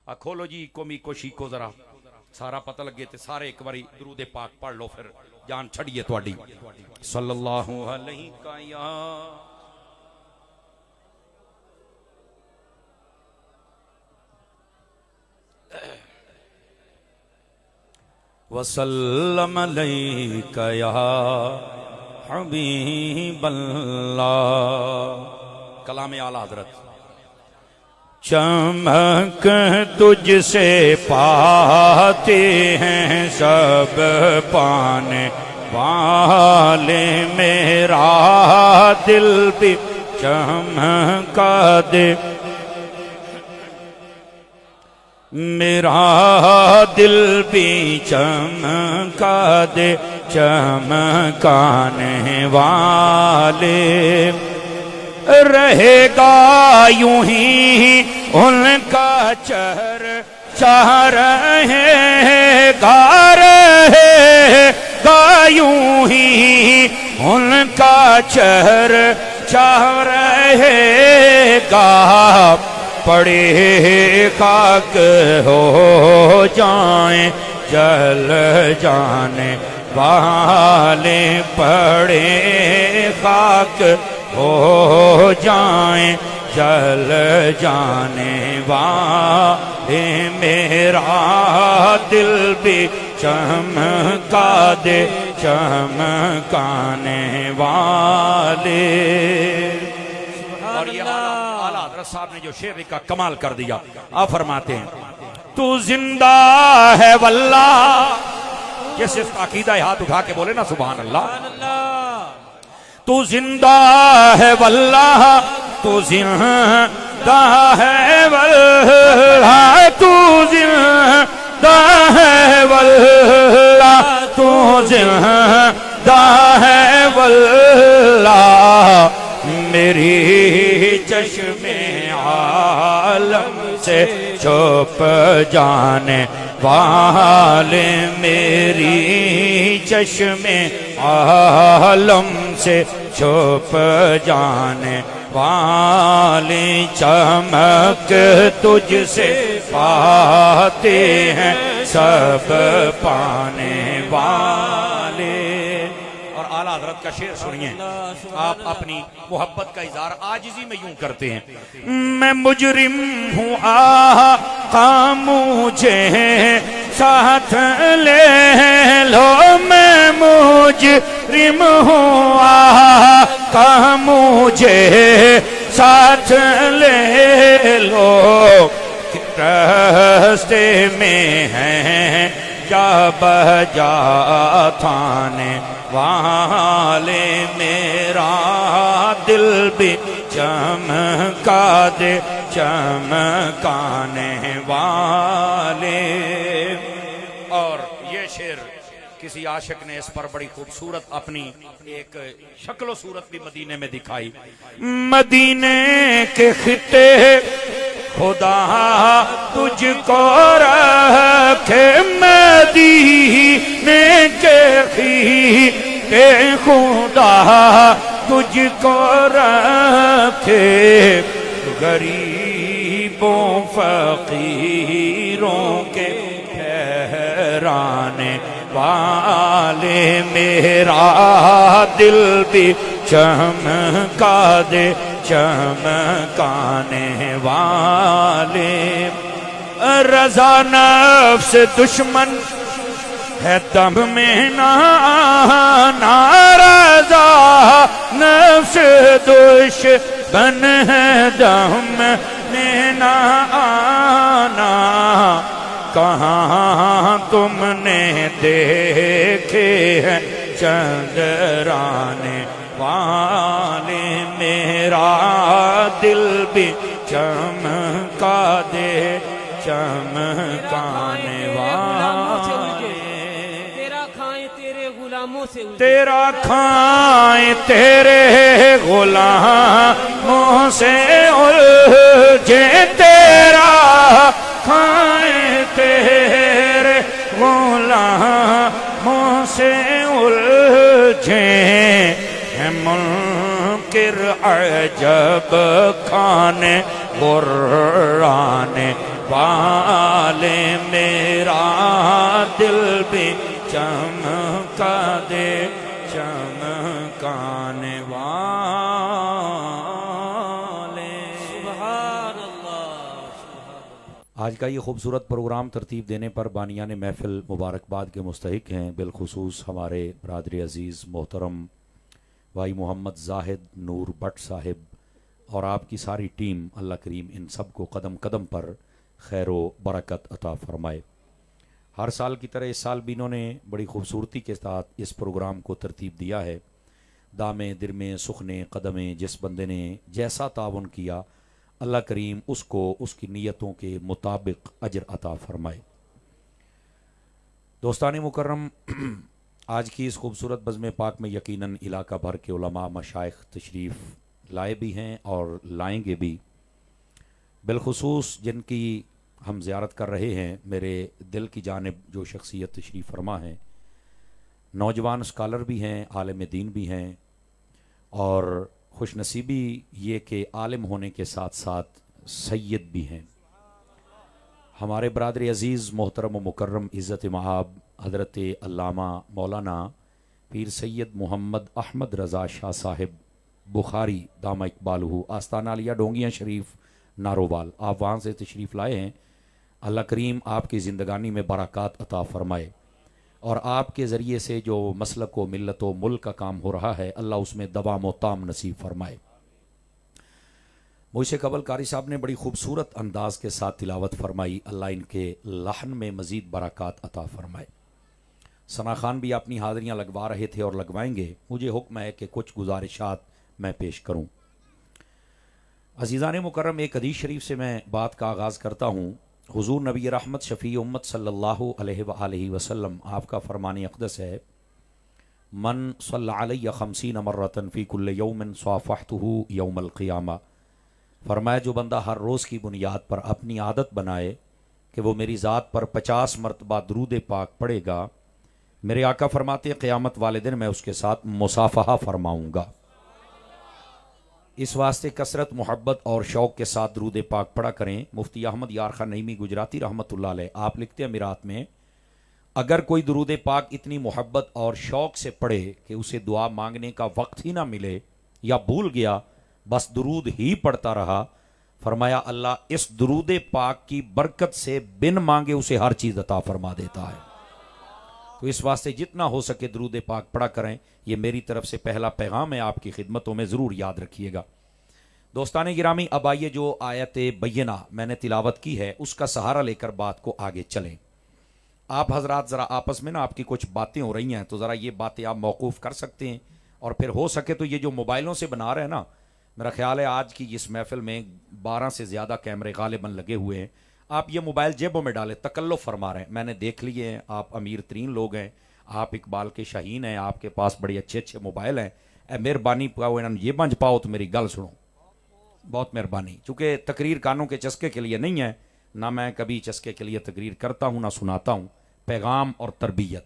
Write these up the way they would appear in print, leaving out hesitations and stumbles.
کھولو جی کومی کوشی کو ذرا سارا پتہ لگے تے سارے ایک باری درود پاک پڑھ لو پھر جان چھڑیے تواڈی صلی اللہ علیہ کا یا وسلم علیک یا حبیب اللہ کلام اعلی حضرت چمک تجھ سے پاتے ہیں سب پانے والے میرا دل بھی چمکا دے میرا دل بھی چمکا دے چمکانے والے رہے گا یوں ہی ان کا چہرہ رہے گا یوں ہی ان کا چہرہ رہے گا پڑے خاک ہو جائیں جل جانے والے پڑے خاک ہو جائیں جل جانے والے میرا دل بھی چمکا دے چمکانے والے اور یہ اعلیٰ حضرت صاحب نے جو شعر کا کمال کر دیا آپ فرماتے ہیں تو زندہ ہے واللہ یہ صرف عقیدہ ہاتھ اٹھا کے بولے نا سبحان اللہ تو زندہ ہے واللہ تو زندہ ہے واللہ تو زندہ ہے واللہ تو زندہ ہے واللہ میری چشم عالم سے چھپ جانے والے میری چشم عالم سے چھپ جانے والے چمک تجھ سے پاتے ہیں سب پانے والے اور اعلیٰ حضرت کا شعر سنیے آپ اپنی محبت کا اظہار عاجزی میں یوں کرتے ہیں میں مجرم ہوں آقا مجھے ساتھ لے لو میں مجرم ہوں آقا مجھے ساتھ لے لو راستے میں ہیں جا بجا تھانے والے میرا دل بھی چمکا دے چمکانے والے اور یہ شعر کسی عاشق نے اس پر بڑی خوبصورت اپنی ایک شکل و صورت بھی مدینے میں دکھائی مدینے کے خطے خدا تجھ کو رکھے مدینے کے خطے خدا تجھ کو رکھے غریبوں فقیروں کے ٹھہرانے والے میرا دل بھی چمکا دے چمکانے والے رضا نفس دشمن ہے دم میں نہ رضا نفس دشمن ہے دم میں نہ آنا کہاں تم نے دیکھے ہیں چندرانے والے میرا دل بھی چمکا دے چمکانے والے تیرا کھائیں تیرے غلاموں سے الجھے تیرا کھائیں تیرے غلاموں سے الجھے منکر عجب کھانے قرآن والے میرا دل بھی چمکا دے چمکانے والے. سبحان اللہ. آج کا یہ خوبصورت پروگرام ترتیب دینے پر بانیان محفل مبارکباد کے مستحق ہیں، بالخصوص ہمارے برادر عزیز محترم بھائی محمد زاہد نور بٹ صاحب اور آپ کی ساری ٹیم. اللہ کریم ان سب کو قدم قدم پر خیر و برکت عطا فرمائے. ہر سال کی طرح اس سال بھی انہوں نے بڑی خوبصورتی کے ساتھ اس پروگرام کو ترتیب دیا ہے. دامیں درمیں سخنے قدمیں، جس بندے نے جیسا تعاون کیا اللہ کریم اس کو اس کی نیتوں کے مطابق اجر عطا فرمائے. دوستان مکرم، آج کی اس خوبصورت بزم پاک میں یقیناً علاقہ بھر کے علماء مشائخ تشریف لائے بھی ہیں اور لائیں گے بھی. بالخصوص جن کی ہم زیارت کر رہے ہیں، میرے دل کی جانب جو شخصیت تشریف فرما ہیں، نوجوان اسکالر بھی ہیں، عالم دین بھی ہیں، اور خوش نصیبی یہ کہ عالم ہونے کے ساتھ ساتھ سید بھی ہیں. ہمارے برادر عزیز محترم و مکرم عزت مآب حضرت علامہ مولانا پیر سید محمد احمد رضا شاہ صاحب بخاری دامہ اقبالہ، آستانہ علیہ ڈونگیاں شریف نارووال، آپ وہاں سے تشریف لائے ہیں. اللہ کریم آپ کی زندگانی میں برکات عطا فرمائے، اور آپ کے ذریعے سے جو مسلک و ملت و ملک کا کام ہو رہا ہے اللہ اس میں دوام و تام نصیب فرمائے. مجھ سے قبل قاری صاحب نے بڑی خوبصورت انداز کے ساتھ تلاوت فرمائی، اللہ ان کے لحن میں مزید برکات عطا فرمائے. ثنا خان بھی اپنی حاضریاں لگوا رہے تھے اور لگوائیں گے. مجھے حکم ہے کہ کچھ گزارشات میں پیش کروں. عزیزان مکرم، ایک حدیث شریف سے میں بات کا آغاز کرتا ہوں. حضور نبی رحمت شفیع امت صلی اللہ علیہ وآلہ وسلم آپ کا فرمان اقدس ہے، من صلی علیہ 50 مرتن فی کل یوم صافحتہ یوم القیامہ. فرمایا جو بندہ ہر روز کی بنیاد پر اپنی عادت بنائے کہ وہ میری ذات پر 50 مرتبہ درود پاک پڑھے گا، میرے آقا فرماتے ہیں قیامت والے دن میں اس کے ساتھ مصافحہ فرماؤں گا. اس واسطے کثرت محبت اور شوق کے ساتھ درود پاک پڑھا کریں. مفتی احمد یار خان نعیمی گجراتی رحمۃ اللہ علیہ آپ لکھتے ہیں میرات میں، اگر کوئی درود پاک اتنی محبت اور شوق سے پڑھے کہ اسے دعا مانگنے کا وقت ہی نہ ملے یا بھول گیا، بس درود ہی پڑھتا رہا، فرمایا اللہ اس درود پاک کی برکت سے بن مانگے اسے ہر چیز عطا فرما دیتا ہے. تو اس واسطے جتنا ہو سکے درود پاک پڑھا کریں. یہ میری طرف سے پہلا پیغام ہے آپ کی خدمتوں میں، ضرور یاد رکھیے گا. دوستان گرامی، اب آئیے جو آیت بینہ میں نے تلاوت کی ہے اس کا سہارا لے کر بات کو آگے چلیں. آپ حضرات ذرا آپس میں نا آپ کی کچھ باتیں ہو رہی ہیں تو ذرا یہ باتیں آپ موقوف کر سکتے ہیں، اور پھر ہو سکے تو یہ جو موبائلوں سے بنا رہے ہیں نا، میرا خیال ہے آج کی اس محفل میں 12 سے زیادہ کیمرے غالباً لگے ہوئے ہیں. آپ یہ موبائل جیبوں میں ڈالیں، تکلف فرما رہے ہیں. میں نے دیکھ لیے ہیں، آپ امیر ترین لوگ ہیں، آپ اقبال کے شاہین ہیں، آپ کے پاس بڑے اچھے اچھے موبائل ہیں. اے مہربانی پاؤ یہ بنج پاؤ تو میری گل سنو، بہت مہربانی. چونکہ تقریر کانوں کے چسکے کے لیے نہیں ہے، نہ میں کبھی چسکے کے لیے تقریر کرتا ہوں نہ سناتا ہوں. پیغام اور تربیت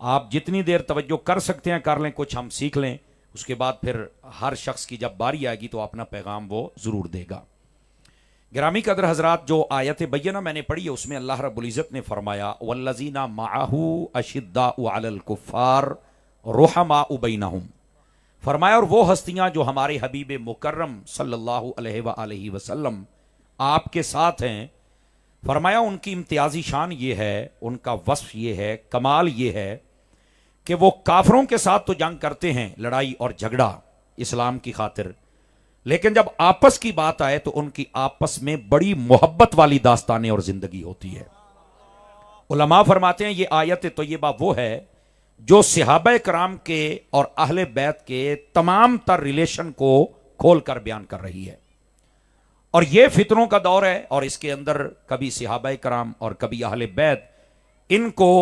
آپ جتنی دیر توجہ کر سکتے ہیں کر لیں، کچھ ہم سیکھ لیں، اس کے بعد پھر ہر شخص کی جب باری آئے گی تو اپنا پیغام وہ ضرور دے گا. گرامی قدر حضرات، جو آیت بینہ میں نے پڑھی ہے اس میں اللہ رب العزت نے فرمایا والذین معہ اشداء علی الکفار رحماء بینہم. فرمایا اور وہ ہستیاں جو ہمارے حبیب مکرم صلی اللہ علیہ وآلہ وسلم آپ کے ساتھ ہیں، فرمایا ان کی امتیازی شان یہ ہے، ان کا وصف یہ ہے، کمال یہ ہے کہ وہ کافروں کے ساتھ تو جنگ کرتے ہیں، لڑائی اور جھگڑا اسلام کی خاطر، لیکن جب آپس کی بات آئے تو ان کی آپس میں بڑی محبت والی داستانیں اور زندگی ہوتی ہے. علماء فرماتے ہیں یہ آیت طیبہ وہ ہے جو صحابہ کرام کے اور اہل بیت کے تمام تر ریلیشن کو کھول کر بیان کر رہی ہے. اور یہ فتنوں کا دور ہے، اور اس کے اندر کبھی صحابہ کرام اور کبھی اہل بیت ان کو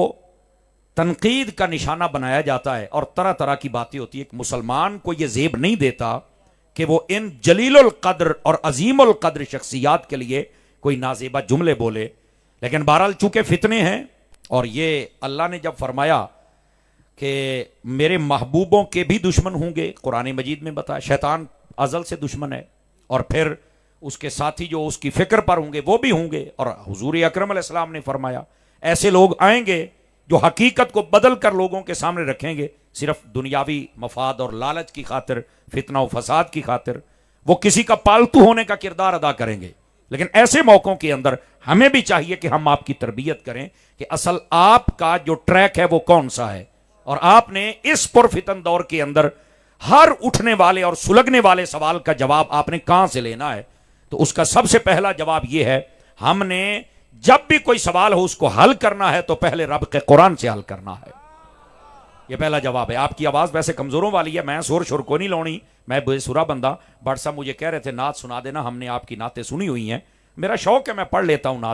تنقید کا نشانہ بنایا جاتا ہے اور طرح طرح کی باتیں ہوتی ہیں. مسلمان کو یہ زیب نہیں دیتا کہ وہ ان جلیل القدر اور عظیم القدر شخصیات کے لیے کوئی نازیبہ جملے بولے، لیکن بہرحال چونکہ فتنے ہیں، اور یہ اللہ نے جب فرمایا کہ میرے محبوبوں کے بھی دشمن ہوں گے، قرآن مجید میں بتایا شیطان ازل سے دشمن ہے، اور پھر اس کے ساتھی جو اس کی فکر پر ہوں گے وہ بھی ہوں گے. اور حضور اکرم علیہ السلام نے فرمایا ایسے لوگ آئیں گے جو حقیقت کو بدل کر لوگوں کے سامنے رکھیں گے صرف دنیاوی مفاد اور لالچ کی خاطر، فتنہ و فساد کی خاطر. وہ کسی کا پالتو ہونے کا کردار ادا کریں گے. لیکن ایسے موقعوں کے اندر ہمیں بھی چاہیے کہ ہم آپ کی تربیت کریں کہ اصل آپ کا جو ٹریک ہے وہ کون سا ہے. اور آپ نے اس پرفتن دور کے اندر ہر اٹھنے والے اور سلگنے والے سوال کا جواب آپ نے کہاں سے لینا ہے. تو اس کا سب سے پہلا جواب یہ ہے، ہم نے جب بھی کوئی سوال ہو اس کو حل کرنا ہے تو پہلے رب کے قرآن سے حل کرنا ہے. یہ پہلا جواب ہے. آپ کی آواز ویسے کمزوروں والی ہے، میں سور شور کو نہیں لونی، میں بے سورا بندہ. بٹ صاحب مجھے کہہ رہے تھے نعت سنا دینا، ہم نے آپ کی نعتیں سنی ہوئی ہیں، میرا شوق ہے میں پڑھ لیتا ہوں نعت.